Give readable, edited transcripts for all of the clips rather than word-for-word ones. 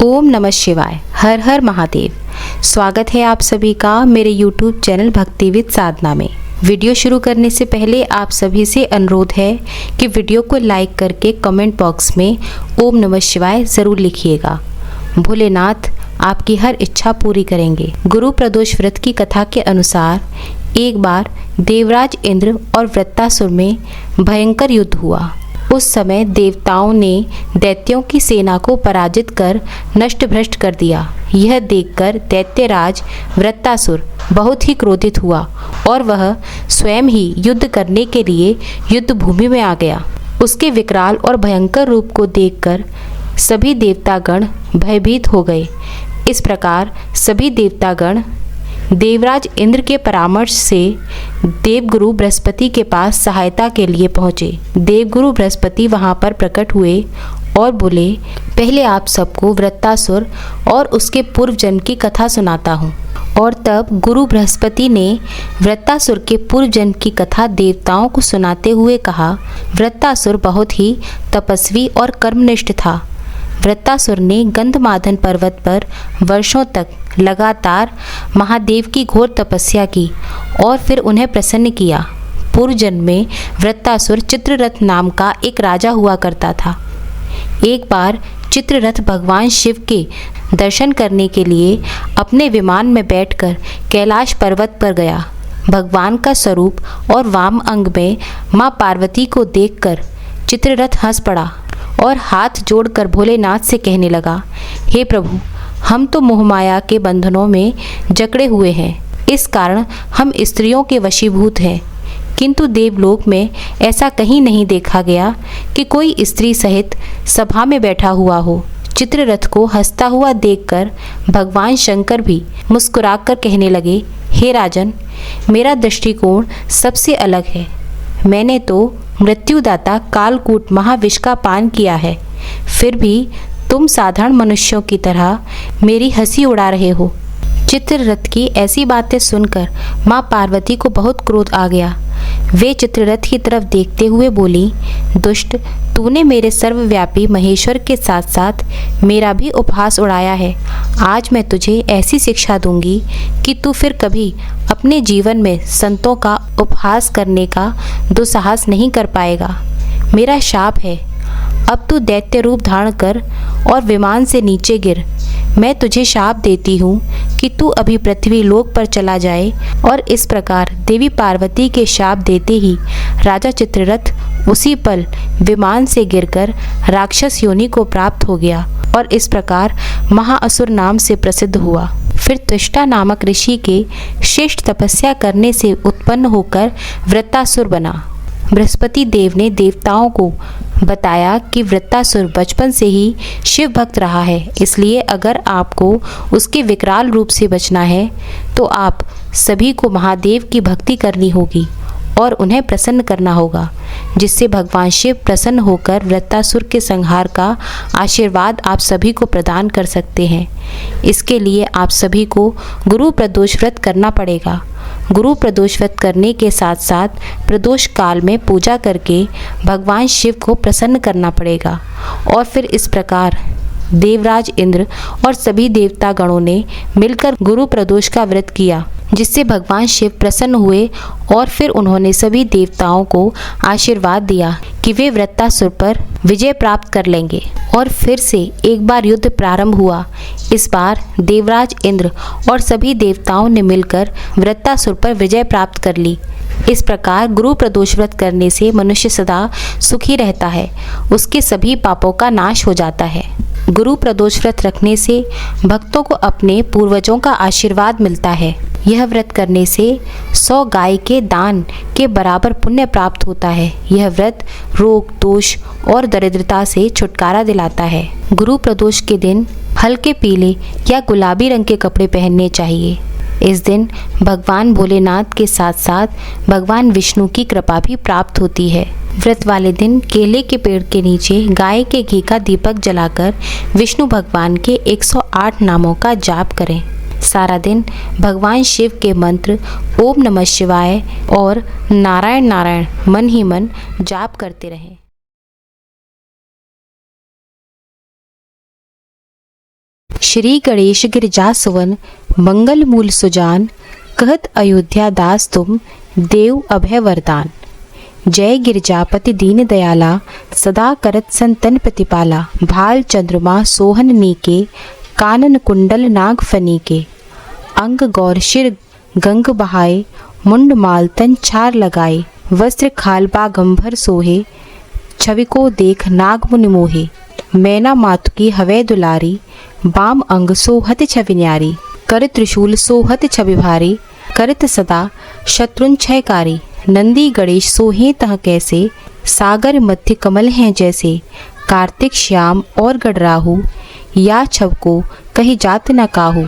ओम नमः शिवाय। हर हर महादेव। स्वागत है आप सभी का मेरे YouTube चैनल भक्तिविद साधना में। वीडियो शुरू करने से पहले आप सभी से अनुरोध है कि वीडियो को लाइक करके कमेंट बॉक्स में ओम नमः शिवाय ज़रूर लिखिएगा। भोलेनाथ आपकी हर इच्छा पूरी करेंगे। गुरु प्रदोष व्रत की कथा के अनुसार एक बार देवराज इंद्र और वृत्तासुर में भयंकर युद्ध हुआ। उस समय देवताओं ने दैत्यों की सेना को पराजित कर नष्ट भ्रष्ट कर दिया। यह देखकर दैत्यराज वृत्तासुर बहुत ही क्रोधित हुआ और वह स्वयं ही युद्ध करने के लिए युद्ध भूमि में आ गया। उसके विकराल और भयंकर रूप को देखकर सभी देवतागण भयभीत हो गए। इस प्रकार सभी देवतागण देवराज इंद्र के परामर्श से देवगुरु बृहस्पति के पास सहायता के लिए पहुँचे। देवगुरु बृहस्पति वहाँ पर प्रकट हुए और बोले, पहले आप सबको वृत्तासुर और उसके पूर्व जन्म की कथा सुनाता हूँ। और तब गुरु बृहस्पति ने वृत्तासुर के पूर्व जन्म की कथा देवताओं को सुनाते हुए कहा, वृत्तासुर बहुत ही तपस्वी और कर्मनिष्ठ था। वृत्तासुर ने गंधमादन पर्वत पर वर्षों तक लगातार महादेव की घोर तपस्या की और फिर उन्हें प्रसन्न किया। पूर्व जन्म में वृत्तासुर चित्ररथ नाम का एक राजा हुआ करता था। एक बार चित्ररथ भगवान शिव के दर्शन करने के लिए अपने विमान में बैठकर कैलाश पर्वत पर गया। भगवान का स्वरूप और वाम अंग में माँ पार्वती को देखकर चित्ररथ हंस पड़ा और हाथ जोड़कर भोलेनाथ से कहने लगा, हे प्रभु, हम तो मोहमाया के बंधनों में जकड़े हुए हैं। इस कारण हम स्त्रियों के वशीभूत हैं। किंतु देवलोक में ऐसा कहीं नहीं देखा गया कि कोई स्त्री सहित सभा में बैठा हुआ हो। चित्ररथ को हंसता हुआ देखकर भगवान शंकर भी मुस्कुराकर कहने लगे, हे राजन, मेरा दृष्टिकोण सबसे अलग है। मैंने तो मृत्युदाता कालकूट महाविष का पान किया है, फिर भी तुम साधारण मनुष्यों की तरह मेरी हंसी उड़ा रहे हो। चित्ररथ की ऐसी बातें सुनकर माँ पार्वती को बहुत क्रोध आ गया। वे चित्ररथ की तरफ देखते हुए बोली, दुष्ट, तूने मेरे सर्वव्यापी महेश्वर के साथ साथ मेरा भी उपहास उड़ाया है। आज मैं तुझे ऐसी शिक्षा दूंगी कि तू फिर कभी अपने जीवन में संतों का उपहास करने का दुस्साहस नहीं कर पाएगा। मेरा शाप है, अब तू दैत्य रूप धारण कर और विमान से नीचे गिर। मैं तुझे शाप देती हूँ कि तू अभी पृथ्वी लोक पर चला जाए। और इस प्रकार देवी पार्वती के शाप देते ही राजा चित्ररथ उसी पल विमान से गिरकर राक्षस योनि को प्राप्त हो गया और इस प्रकार महाअसुर नाम से प्रसिद्ध हुआ। फिर त्वष्टा नामक ऋषि के श्रेष्ठ तपस्या करने से उत्पन्न होकर वृत्तासुर बना। बृहस्पति देव ने देवताओं को बताया कि वृत्तासुर बचपन से ही शिव भक्त रहा है, इसलिए अगर आपको उसके विकराल रूप से बचना है तो आप सभी को महादेव की भक्ति करनी होगी और उन्हें प्रसन्न करना होगा, जिससे भगवान शिव प्रसन्न होकर वृत्तासुर के संहार का आशीर्वाद आप सभी को प्रदान कर सकते हैं। इसके लिए आप सभी को गुरु प्रदोष व्रत करना पड़ेगा। गुरु प्रदोष व्रत करने के साथ साथ प्रदोष काल में पूजा करके भगवान शिव को प्रसन्न करना पड़ेगा। और फिर इस प्रकार देवराज इंद्र और सभी देवता गणों ने मिलकर गुरु प्रदोष का व्रत किया, जिससे भगवान शिव प्रसन्न हुए और फिर उन्होंने सभी देवताओं को आशीर्वाद दिया कि वे वृत्तासुर पर विजय प्राप्त कर लेंगे। और फिर से एक बार युद्ध प्रारंभ हुआ। इस बार देवराज इंद्र और सभी देवताओं ने मिलकर वृत्तासुर पर विजय प्राप्त कर ली। इस प्रकार गुरु प्रदोष व्रत करने से मनुष्य सदा सुखी रहता है, उसके सभी पापों का नाश हो जाता है। गुरु प्रदोष व्रत रखने से भक्तों को अपने पूर्वजों का आशीर्वाद मिलता है। यह व्रत करने से 100 गाय के दान के बराबर पुण्य प्राप्त होता है। यह व्रत रोग, दोष और दरिद्रता से छुटकारा दिलाता है। गुरु प्रदोष के दिन हल्के पीले या गुलाबी रंग के कपड़े पहनने चाहिए। इस दिन भगवान भोलेनाथ के साथ साथ भगवान विष्णु की कृपा भी प्राप्त होती है। व्रत वाले दिन केले के पेड़ के नीचे गाय के घी का दीपक जलाकर विष्णु भगवान के 108 नामों का जाप करें। सारा दिन भगवान शिव के मंत्र ओम नमः शिवाय और नारायण नारायण मन ही मन जाप करते रहें। श्री गणेश गिरजा सुवन मंगल मूल सुजान, कहत अयोध्या दास तुम देव अभय वरदान। जय गिरजापति दीन दयाला, सदा करत संतन प्रतिपाला। भाल चंद्रमा सोहन नीके, कानन कुंडल नाग फनीके। अंग गौर शिर गंग बहाए, मुंड माल तन छार लगाए। वस्त्र खाल बागंभर सोहे, छवि को देख नाग मुनि मोहे। मैना मातु की हवै दुलारी, बाम अंग सोहत छवि न्यारी। कर त्रिशूल सोहत छवि भारी, करत सदा शत्रुन क्षयकारी। नंदी गणेश सोहे तह कैसे, सागर मध्य कमल हैं जैसे। कार्तिक श्याम और गडराहु, या छव को कही जात न काहू।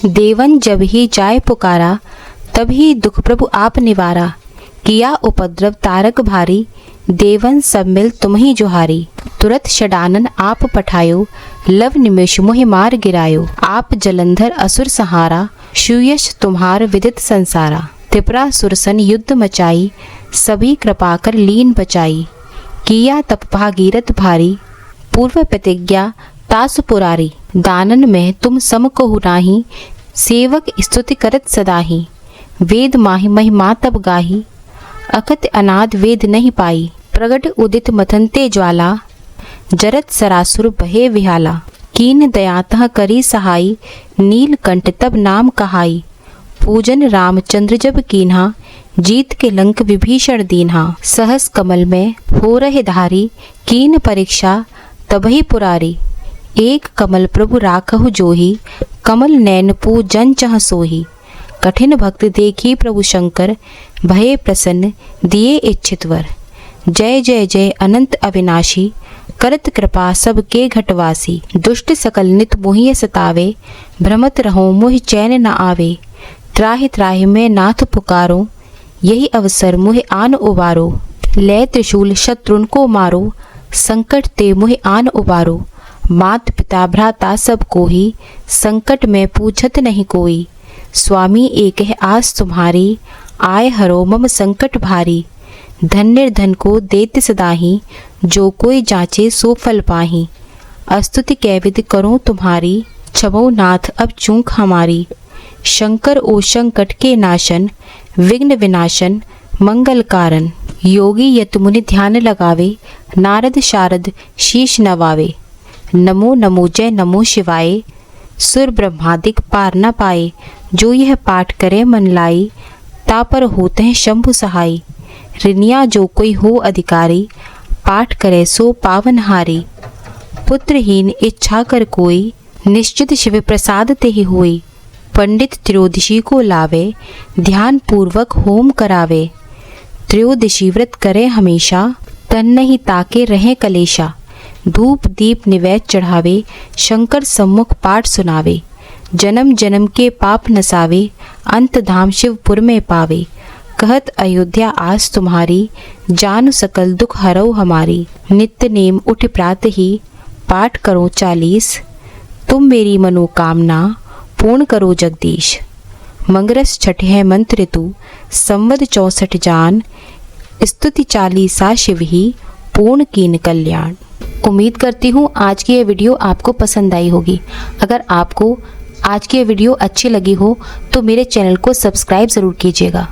देवन जब ही जाय पुकारा, तभी दुख प्रभु आप निवारा। किया उपद्रव तारक भारी, देवन सब मिल तुम ही जोहारी। तुरत षडानन आप पठायो, लव निमेष मोहि मार गिरायो। आप जलंधर असुर सहारा, सुयश तुम्हार विदित संसारा। त्रिपुरा सुरसन युद्ध मचाई, सभी कृपा कर लीन बचाई। किया तप भागीरथ भारी, पूर्व प्रतिज्ञा तास पुरारी। दानन में तुम सम कहु नाही, सेवक स्तुति करत सदाही। वेद माहि महिमा तब गाही, अकत अनाद वेद नहीं पाई। प्रगट उदित मथनते ज्वाला, जरत सरासुर बहे विहाला। कीन दयातः करी सहाई, नीलकंठ तब नाम कहाई। पूजन रामचंद्र जब कीन्हा, जीत के लंक विभीषण दीन्हा। सहस कमल में हो रहे धारी, कीन परीक्षा तबहि पुरारी। एक कमल प्रभु राखहु जोही, कमल नैन पूजन चह सोही। कठिन भक्त देखी प्रभु शंकर, भये प्रसन्न दिए इच्छित वर। जय जय जय अनंत अविनाशी, करत कृपा सबके घटवासी। दुष्ट सकल नित मोहि सतावे, भ्रमत रहो मोहि चैन न आवे। त्राहि त्राहि मैं नाथ पुकारो, यही अवसर मोहि आन उबारो। लय त्रिशूल शत्रुन को मारो, संकट ते मोहि आन उबारो। मात पिता भ्राता सब कोही, संकट में पूछत नहीं कोई। स्वामी एक है आस तुम्हारी, आय हरो मम संकट भारी। धन निर्धन को देत सदाही, जो कोई जांचे सो फल पाही। अस्तुति कैविद करो तुम्हारी, छबो नाथ अब चूक हमारी। शंकर ओ संकट के नाशन, विघ्न विनाशन मंगल कारण। योगी यत मुनि ध्यान लगावे, नारद शारद शीश नवावे। नमो नमो जय नमो शिवाय, सुर ब्रह्मादिक पार न पाए। जो यह पाठ करे मन लाई, तापर होते हैं शंभु सहाय। ऋनिया जो कोई हो अधिकारी, पाठ करे सो पावन हारी। पुत्रहीन इच्छा कर कोई, निश्चित शिव प्रसाद ते ही होई। पंडित त्रयोदशी को लावे, ध्यान पूर्वक होम करावे। त्रयोदशी व्रत करे हमेशा, तन नहीं ताके रहे कलेशा। धूप दीप निवेद चढ़ावे, शंकर सम्मुख पाठ सुनावे। जन्म जन्म के पाप नसावे, अंत धाम शिवपुर में पावे। कहत अयोध्या आस तुम्हारी, जान सकल दुख हरौ हमारी। नित्य नेम उठ प्रात ही, पाठ करो 40। तुम मेरी मनोकामना, पूर्ण करो जगदीश। मंगरस छठ है मंत्र ऋतु, संवद 64 जान। स्तुति 40 शिव ही, पूर्ण कीन कल्याण। उम्मीद करती हूँ आज की ये वीडियो आपको पसंद आई होगी। अगर आपको आज की ये वीडियो अच्छी लगी हो तो मेरे चैनल को सब्सक्राइब ज़रूर कीजिएगा।